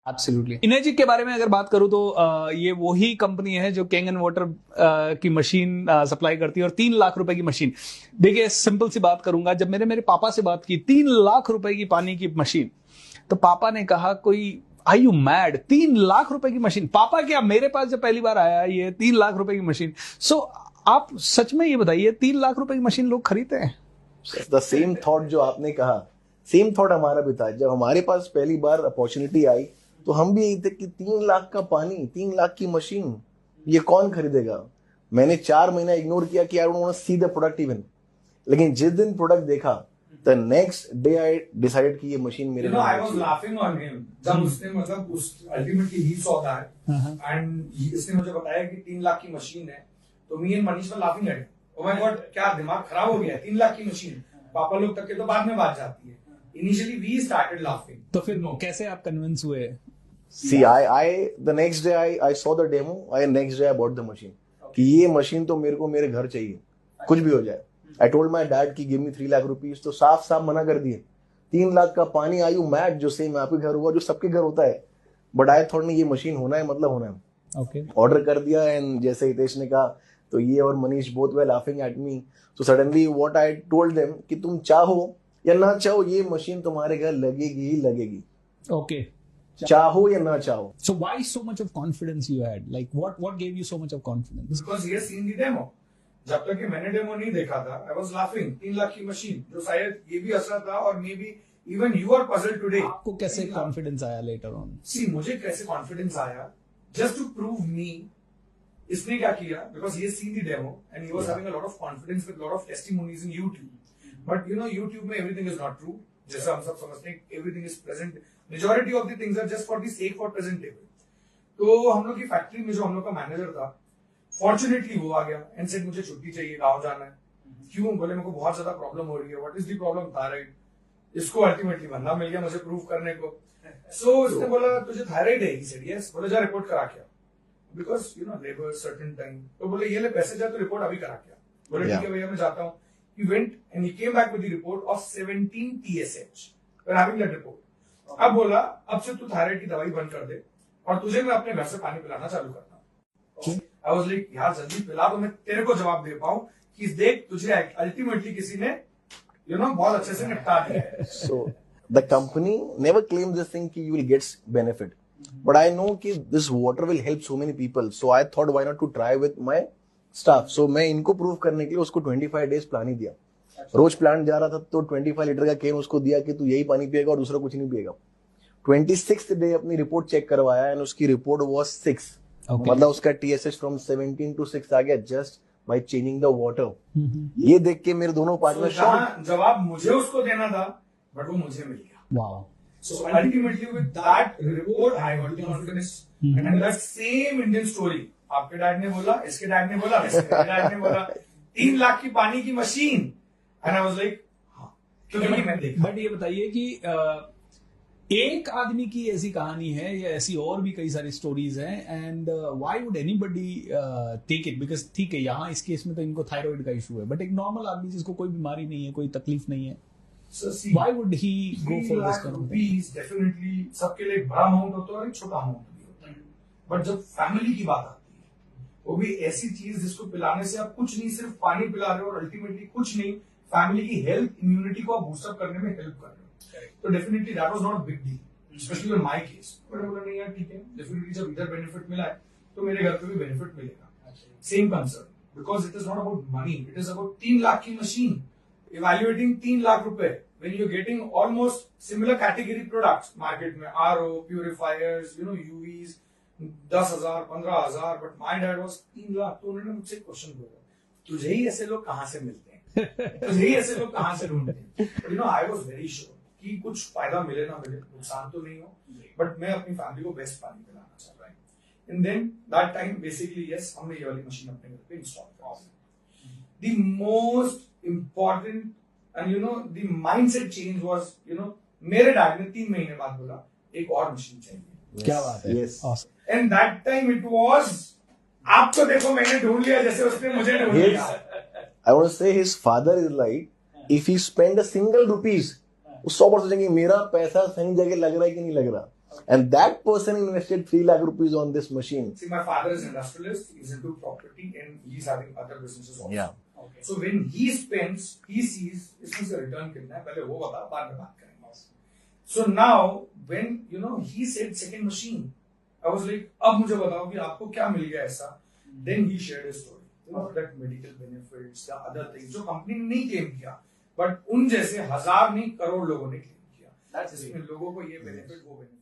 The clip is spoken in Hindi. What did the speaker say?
एब्सोल्युटली। इनर्जी के बारे में अगर बात करूं तो ये वही कंपनी है जो कैंग एंड वाटर की मशीन सप्लाई करती है, और 3 लाख रुपए की मशीन। देखिए सिंपल सी बात करूंगा, जब मेरे पापा से बात की 3 लाख रुपए की पानी की मशीन, तो पापा ने कहा कोई आई यू मैड, 3 लाख रुपए की मशीन? पापा क्या, मेरे पास जब पहली बार आया ये 3 लाख रुपए की मशीन। सो आप सच में ये बताइए 3 लाख रुपए की मशीन लोग खरीदते हैं? द सेम थॉट जो आपने कहा, सेम थॉट हमारा भी था। जब हमारे पास पहली बार अपॉर्चुनिटी आई तो हम भी यही थे कि 3 लाख का पानी, 3 लाख की मशीन, ये कौन खरीदेगा। मैंने 4 महीना इग्नोर किया कि I don't want to see the product even. लेकिन जिस दिन प्रोडक्ट देखा, the next day I decided कि ये मशीन मेरे लिए। I was laughing on him जब उसने मतलब उस ultimately he saw that and इसने मुझे बताया कि 3 लाख की मशीन है, तो me and Manish were laughing at, oh my God क्या दिमाग खराब हो गया, 3 लाख की मशीन। पापा लोग तक के तो बाद में बात जाती है। Initially we started laughing. तो फिर कैसे आप कन्विंस हुए? See, the next day I saw the demo. Next day I bought the machine. कि ये मशीन तो मेरे को मेरे घर चाहिए, कुछ भी हो जाए। I told my dad कि give me 3 लाख रुपीस, तो साफ साफ मना कर दिए। 3 लाख का पानी, are you mad? जो सेम आपके घर हुआ, जो सबके घर होता है। बट आई थॉट नहीं, ये मशीन होना है मतलब होना है। ओके, ऑर्डर कर दिया एंड जैसे हितेश ने कहा, तो ये और Manish both we laughing at me. तो suddenly what I told them कि तुम चाहो या ना चाहो ये मशीन तुम्हारे घर लगेगी ही लगेगी। ओके, चाहो या ना चाहो। So why so much of confidence you had? Like what gave you so much of confidence? Because he has seen the demo. जब तक कि मैंने डेमो नहीं देखा था, I was laughing. 3 लाख की मशीन, जो शायद ये भी असर था, और maybe even you are puzzled today. आपको कैसे कॉन्फिडेंस आया लेटर ऑन? सी मुझे कैसे कॉन्फिडेंस आया, जस्ट टू प्रूव मी। इसने क्या किया, because he has seen the demo and he was having a lot of confidence with lot of testimonies in YouTube। But you know YouTube में एवरीथिंग इज नॉट ट्रू, जैसा हम सब समझते हैं। Everything is present, majority of the things are just for the sake for presentable. तो हम लोग की फैक्ट्री में जो हम लोग का मैनेजर था, फॉर्चुनेटली वो आ गया एंड सेड मुझे छुट्टी चाहिए, गाँव जाना है। क्यों? बोले मेरे को बहुत ज्यादा प्रॉब्लम हो रही है। What is the problem? Thyroid. इसको अल्टीमेटली बंदा मिल गया मुझे प्रूव करने को। सो उसने बोला तुझे थायराइड है? He said yes. बोले जा रिपोर्ट करा के, because you know labour certain time. तो बोले ये ले पैसे, जा तो रिपोर्ट अभी करा के। बोले ठीक है भैया मैं जाता हूँ। He went and he came back with the report of 17 TSH. We're having that report. अब बोला अब से तू थायराइड की दवाई बंद कर दे और तुझे मैं अपने घर से पानी पिलाना चालू करता हूँ। I was like यार जल्दी पिला तो मैं तेरे को जवाब दे पाऊं कि देख तुझे अल्टीमेटली किसी ने बहुत अच्छे से निपटा दिया है। So the company never claimed this thing कि you will get benefit, but I know कि this water will help so many people, so I thought why not to try with my staff। So मैं इनको प्रूव करने के लिए उसको 25 डेज प्लान ही दिया। रोज प्लांट जा रहा था तो 25 लीटर का कैन उसको दिया कि तू यही पानी पिएगा और दूसरा कुछ नहीं पिएगा। 26th डे अपनी रिपोर्ट चेक करवाया एंड उसकी रिपोर्ट वाज 6। मतलब उसका TSH फ्रॉम 17 to 6 आ गया just by changing the water. ये देख के मेरे दोनों पार्टनर शॉक। जवाब मुझे उसको देना था बट वो मुझे मिल गया। Wow. So ultimately with that report I got the confidence and that same Indian story, आपके डैड ने बोला, इसके डैड ने बोला, इसके डैड ने बोला, 3 लाख की पानी की machine and I was like हाँ, क्योंकि मैं देखा। बट ये बताइए कि एक आदमी की ऐसी कहानी है या ऐसी और भी कई सारी स्टोरीज हैं, and why would anybody take it? Because ठीक है यहाँ इस केस में तो इनको थायराइड का इशू है, बट एक नॉर्मल आदमी जिसको कोई बीमारी नहीं है, कोई तकलीफ नहीं है, So see, why would he go for this kind of thing? Definitely सबके लिए एक बड़ा अमाउंट होता है और एक छोटा अमाउंट भी होता है। बट जब फैमिली की बात आती है, वो भी ऐसी चीज जिसको पिलाने से आप कुछ नहीं सिर्फ पानी पिला रहे हो और अल्टीमेटली कुछ नहीं, फैमिली की हेल्थ इम्यूनिटी को आप बूस्टअप करने में हेल्प कर रहे हो। तो definitely that was not big deal, specially in my case. मैंने बोला नहीं यार ठीक है, डेफिनेटली जब इधर बेनिफिट मिला है तो मेरे घर पे भी बेनिफिट मिलेगा। Same concern, because it is not about money, it is about 3 lakh की मशीन इवेल्युएटिंग 3 लाख रुपए when you're getting almost similar category products market में, RO, purifiers, UVs, 10,000, 15,000, but my dad was 3 lakh. तो उन्होंने मुझसे क्वेश्चन बोला, तुझे ही ऐसे लोग कहाँ से मिलते हैं, तुझे ही ऐसे लोग कहाँ से ढूंढते हैं? But I was very sure कि कुछ फायदा मिले ना मिले, नुकसान तो नहीं हो, बट मैं अपनी फैमिली को बेस्ट पानी पिलाना चाह रहा हूँ। And then that time basically yes, हमने ये वाली मशीन अपने घर पे इंस्टॉल करी। The most important and the mindset change was मेरे डैड ने 3 महीने बाद बोला एक और मशीन चाहिए। क्या बात है। Yes. And that time it was, आप तो देखो मैंने ढूंढ लिया जैसे उसने मुझे ढूंढ लिया। I want to say his father is like if he spend a single rupees, वो 100% सोचेंगे मेरा पैसा सही जगह लग रहा है कि नहीं लग रहा। And that person invested 3 lakh rupees on this machine. See, my father is an industrialist. He's into property and he's having other businesses also. Yeah. Okay. So when he spends, he sees इसमें से return कितना है, पहले वो बता, बाद में बात करेंगे. So now when he said second machine, I was like, अब मुझे बताओ कि आपको क्या मिल गया ऐसा? Then he shared his story. That medical benefits, the other things जो कंपनी ने नहीं क्लेम किया, but उन जैसे हजार नहीं करोड़ लोगों ने क्लेम किया. जिसमें लोगों को ये बेनिफिट वो बेनिफिट